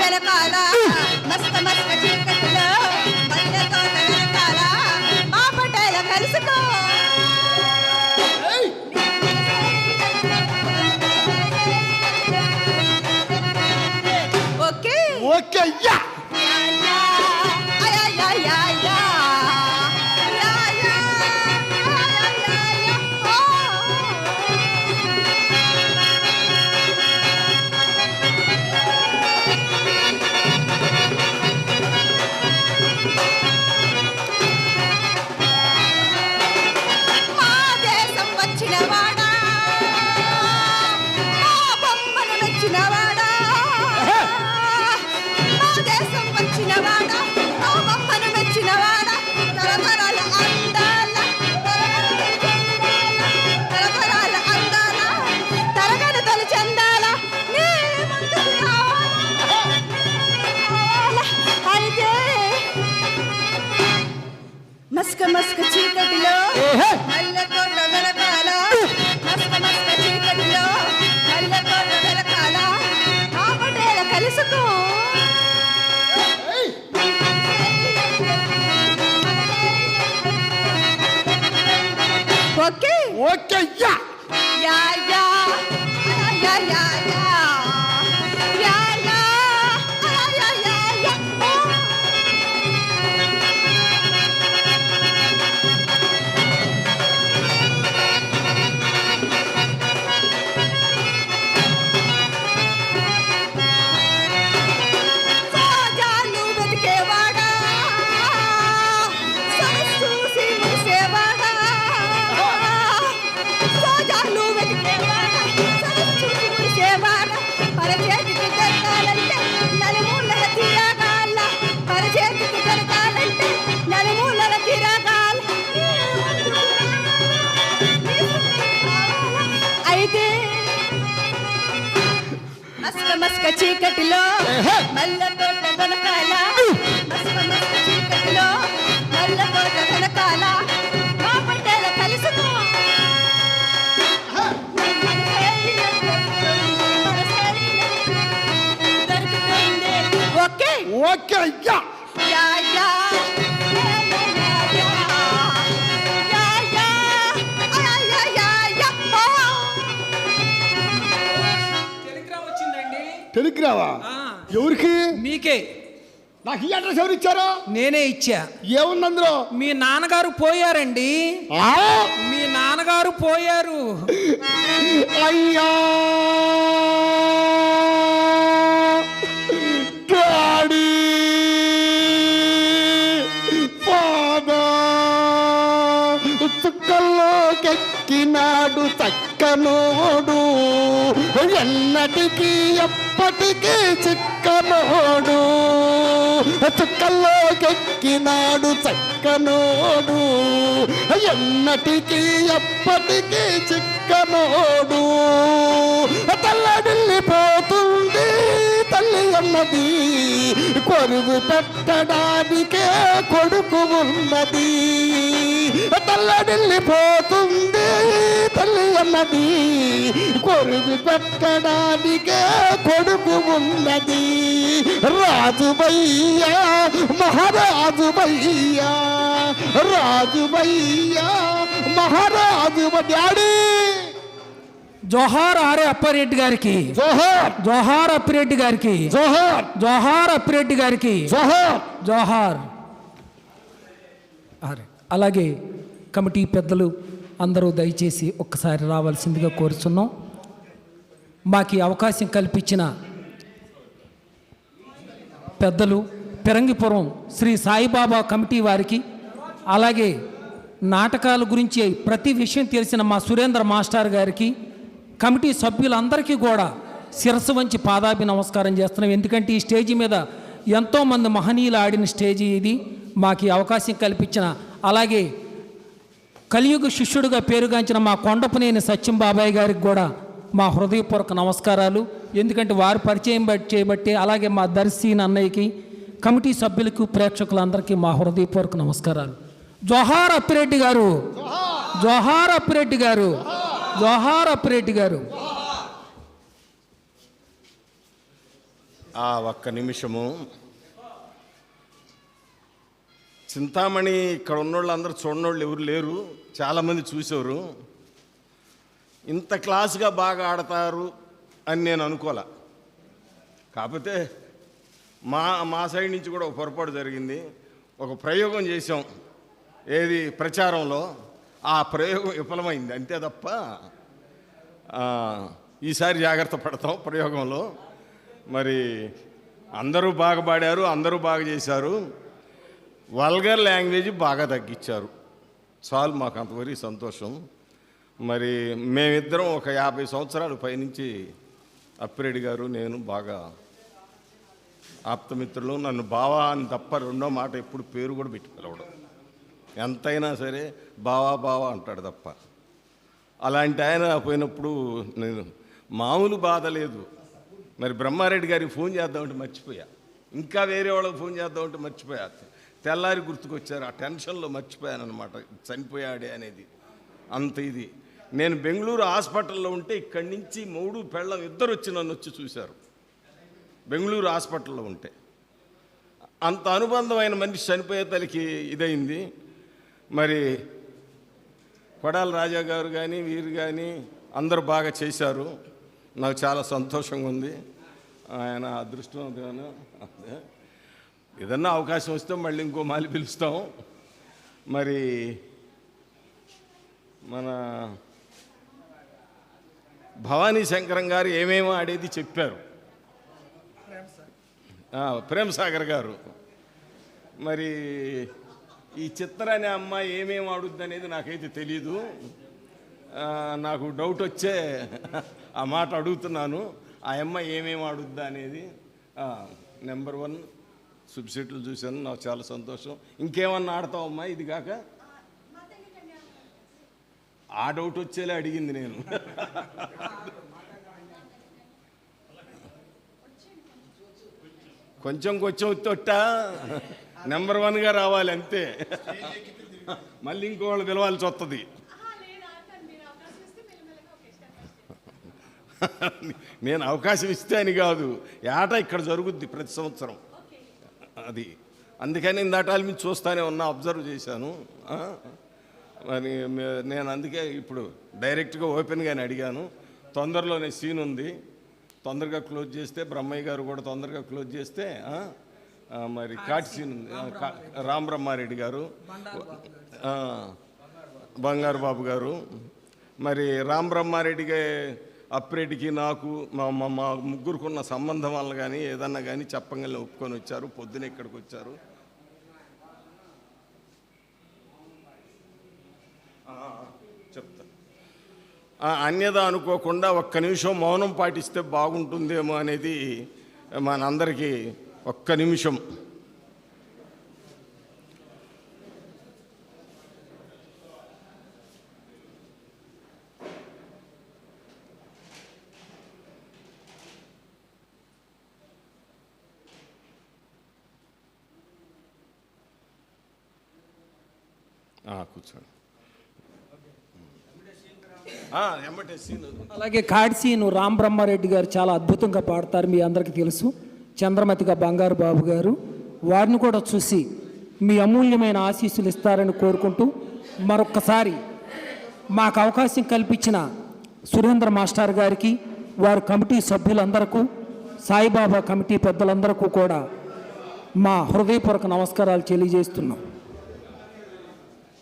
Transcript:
వెనకాల మస్క మస్క చీకటిలో మల్లె తోట వెనకాల మా పటేల కలుసుకో. ఓకే ఓకే యా మస్క మస్క చీకటిలో మల్లె తోట వెనకాల మస్క మస్క చీకటిలో మల్లె తోట వెనకాల మా పటేల కలుసుకో. ఓకే ఓకే యా యా యా యా యా యా యా యా యా యా యా. సోజాలు వెతికేవాడా సరస్సూసి మురిసేవాడా సోజాలు వెతికేవాడా సరస్సూసి మురిసేవాడా పరచేతికి దొరకాలంటే నలుమూలల తిరగాల పరచేతికి దొరకాలంటే నలుమూలల తిరగాల అయితే మస్క మస్క చీకటిలో మల్లె తోట వెనకాల మస్క మస్క చీకటిలో మల్లె తోట వెనకాల మా పటేల కలుసుకో. దొరుకుతుంది. ఓకే ఓకే యా యా యా టెలిగ్రామ్ వచ్చిందండి. టెలిగ్రామా? ఎవరికి? మీకే. నాకు ఈ అడ్రస్ ఎవరు ఇచ్చారు? నేనే ఇచ్చా. ఏముంది అందులో? మీ నాన్నగారు పోయారండి. మీ నాన్నగారు పోయారు. అయ్యా డాడీ ఫాదర్ చుక్కల్లోకెక్కినాడు చక్కనోడు ఎన్నటికీ ఎప్పటికీ చిక్కనోడు చుక్కల్లోకెక్కినాడు చక్కనోడు ఎన్నటికీ ఎప్పటికీ చిక్కనోడు తల్లడిల్లిపోతుంది తల్లి అన్నది కొరువు పెట్టడానికే కొడుకు ఉన్నది తల్లడిల్లిపోతుంది తల్లి అన్నది కొరువు పెట్టడానికే కొడుకు ఉన్నది రాజు భయ్యా మహారాజు భయ్యా రాజు భయ్యా మహారాజు డాడీ. జోహార్ ఆర్ఏ అప్పారెడ్డి గారికి జోహార్ జోహార్ అప్పిరెడ్డి గారికి జోహార్ జోహార్ అప్పిరెడ్డి గారికి జోహార్ జోహార్. అలాగే కమిటీ పెద్దలు అందరూ దయచేసి ఒక్కసారి రావాల్సిందిగా కోరుతున్నాం. మాకు అవకాశం కల్పించిన పెద్దలు పెరంగిపురం శ్రీ సాయిబాబా కమిటీ వారికి, అలాగే నాటకాల గురించి ప్రతి విషయం తెలిసిన మా సురేంద్ర మాస్టర్ గారికి, కమిటీ సభ్యులందరికీ కూడా శిరస్సు వంచి పాదాభి నమస్కారం చేస్తున్నాం. ఎందుకంటే ఈ స్టేజీ మీద ఎంతోమంది మహనీయులు ఆడిన స్టేజీ ఇది. మాకు అవకాశం కల్పించిన, అలాగే కలియుగ శిష్యుడిగా పేరుగాంచిన మా కొండపనేని సత్యం బాబాయ్ గారికి కూడా మా హృదయపూర్వక నమస్కారాలు. ఎందుకంటే వారు పరిచయం చేయబట్టి, అలాగే మా దర్శి అన్నయ్యకి, కమిటీ సభ్యులకు, ప్రేక్షకులందరికీ మా హృదయపూర్వక నమస్కారాలు. జోహార్ అప్పిరెడ్డి గారు, జోహార్ అప్పిరెడ్డి గారు, జోహార్ అప్పిరెడ్డి గారు. ఆ ఒక్క నిమిషము. చింతామణి ఇక్కడ ఉన్నోళ్ళు అందరూ చూడనోళ్ళు ఎవరు లేరు, చాలామంది చూసేవారు. ఇంత క్లాస్గా బాగా ఆడతారు అని నేను అనుకోలే. కాకపోతే మా సైడ్ నుంచి కూడా ఒక పొరపాటు జరిగింది. ఒక ప్రయోగం చేసాం, ఏది ప్రచారంలో. ఆ ప్రయోగం విఫలమైంది అంతే తప్ప ఈసారి జాగ్రత్త పడతాం ప్రయోగంలో. మరి అందరూ బాగా పాడారు, అందరూ బాగా చేశారు. వల్గర్ లాంగ్వేజ్ బాగా తగ్గించారు, చాలు మాకు అంతవరకు సంతోషం. మరి మేమిద్దరం ఒక 50 సంవత్సరాల పైనుంచి అప్పిరెడ్డి గారు నేను బాగా ఆప్తమిత్రులు. నన్ను బావా అని తప్ప రెండో మాట ఎప్పుడు పేరు కూడా పెట్టి పిలవడం. ఎంతైనా సరే బావా బావా అంటాడు తప్ప. అలాంటి ఆయన పోయినప్పుడు నేను మామూలు బాధ లేదు. మరి బ్రహ్మారెడ్డి గారికి ఫోన్ చేద్దామంటే మర్చిపోయా, ఇంకా వేరే వాళ్ళకి ఫోన్ చేద్దామంటే మర్చిపోయా. తెల్లారి గుర్తుకొచ్చారు, ఆ టెన్షన్లో మర్చిపోయాను అనమాట, చనిపోయాడే అనేది. అంత ఇది. నేను బెంగళూరు హాస్పిటల్లో ఉంటే ఇక్కడి నుంచి మూడు పెళ్ళం ఇద్దరు వచ్చి నన్ను వచ్చి చూశారు బెంగళూరు హాస్పిటల్లో ఉంటే. అంత అనుబంధమైన మనిషి చనిపోయే తలకి ఇదైంది. మరి కొడాల రాజా గారు కానీ వీరు కానీ అందరూ బాగా చేశారు, నాకు చాలా సంతోషంగా ఉంది. ఆయన అదృష్టం. ఏదన్నా అవకాశం వస్తే మళ్ళీ ఇంకో మాలి పిలుస్తాం. మరి మన భవానీ శంకరం గారు ఏమేమో ఆడేది చెప్పారు, ప్రేమ్ సాగర్ గారు. మరి ఈ చిత్ర అనే అమ్మాయి ఏమేమి ఆడుద్ది అనేది నాకైతే తెలీదు. నాకు డౌట్ వచ్చే ఆ మాట అడుగుతున్నాను. ఆ అమ్మాయి ఏమేమి ఆడుద్దా అనేది. నెంబర్ 1 సబ్సిడీలు చూశాను, నాకు చాలా సంతోషం. ఇంకేమన్నా ఆడతావు అమ్మాయి ఇది కాక? ఆ డౌట్ వచ్చేలా అడిగింది నేను. కొంచెం తొట్టా నెంబర్ 1గా రావాలి అంతే. మళ్ళీ ఇంకోళ్ళు పిలవాల్సి వస్తుంది. నేను అవకాశం ఇస్తే అని కాదు, ఏటా ఇక్కడ జరుగుద్ది ప్రతి సంవత్సరం అది. అందుకని ఇందాటాల మీద చూస్తానే ఉన్నా, అబ్జర్వ్ చేశాను. మరి నేను అందుకే ఇప్పుడు డైరెక్ట్గా ఓపెన్గానే అడిగాను. తొందరలోనే సీన్ ఉంది, తొందరగా క్లోజ్ చేస్తే, బ్రహ్మయ్య గారు కూడా తొందరగా క్లోజ్ చేస్తే మరి కాటి సీన్ ఉంది. రామ్ బ్రహ్మారెడ్డి గారు, బంగారు బాబు గారు. మరి రామ్ బ్రహ్మారెడ్డికి అప్పిరెడ్డికి నాకు మా ముగ్గురుకున్న సంబంధం వల్ల కానీ ఏదన్నా కానీ చెప్పంగానే ఒప్పుకొని వచ్చారు. పొద్దున ఇక్కడికి వచ్చారు. చెప్తా. అన్యదా అనుకోకుండా ఒక్క నిమిషం మౌనం పాటిస్తే బాగుంటుందేమో అనేది మనందరికీ. ఒక్క నిమిషం. కూర్చోండి. అలాగే కాడి సీను రామ్ బ్రహ్మారెడ్డి గారు చాలా అద్భుతంగా పాడతారు, మీ అందరికీ తెలుసు. చంద్రమతిగా బంగారు బాబు గారు, వారిని కూడా చూసి మీ అమూల్యమైన ఆశీస్సులు ఇస్తారని కోరుకుంటూ మరొక్కసారి మాకు అవకాశం కల్పించిన సురేంద్ర మాస్టర్ గారికి, వారి కమిటీ సభ్యులందరకు, సాయిబాబా కమిటీ పెద్దలందరికీ కూడా మా హృదయపూర్వక నమస్కారాలు తెలియజేస్తున్నాం.